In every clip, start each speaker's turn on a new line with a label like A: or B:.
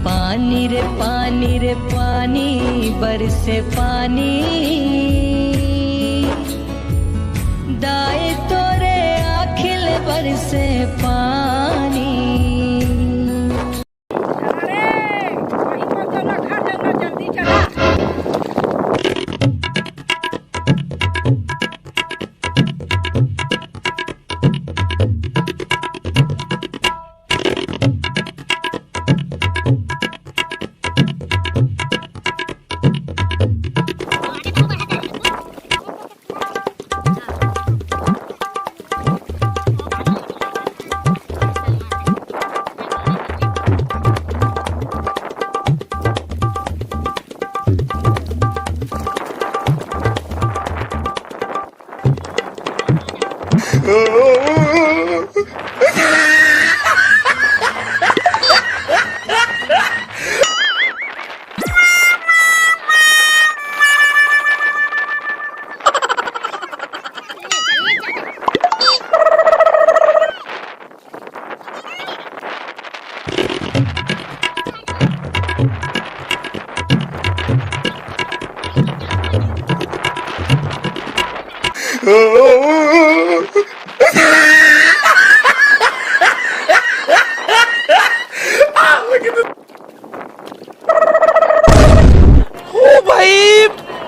A: पानी रे पानी रे पानी बरसे पानी, दाए तोरे आखिल बरसे पानी।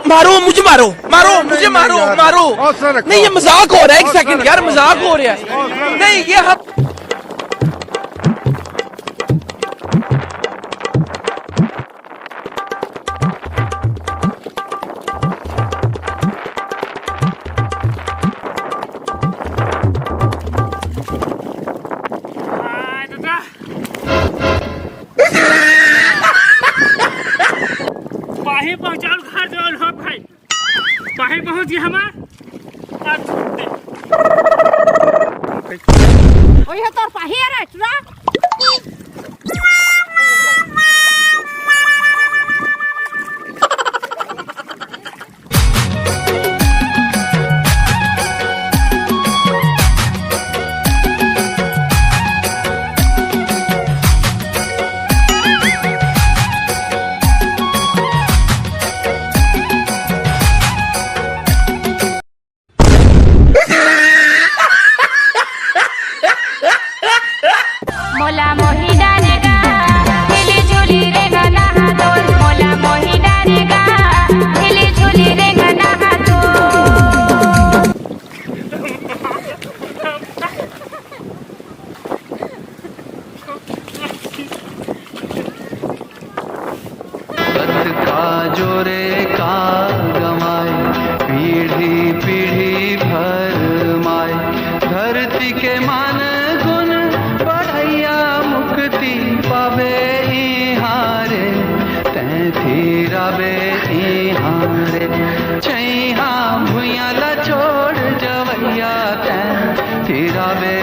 B: मारो मुझे, मारो मारो मुझे, मारो मारो। नहीं ये मजाक हो रहा है, एक सेकंड यार, मजाक हो रहा है। नहीं ये हम
C: बाही पहुंचाओ घर जो हो भाई, बाही पहुंच गया हमार।
D: ओए है तोर पाही है रे चुरा।
E: मोला मोही डालेगा हिली झूली रे गना हाथों, मोला मोही डालेगा हिली झूली रे गना हाथों।
F: का जोरे का गमाए, पीढ़ी पीढ़ी भर माए, धरती के मान गुण बढ़ैया मुक्ति पावे हारे, तैं थीराबे हारे, छैहा भुइया ला छोड़ जवैया, तैं थीराबे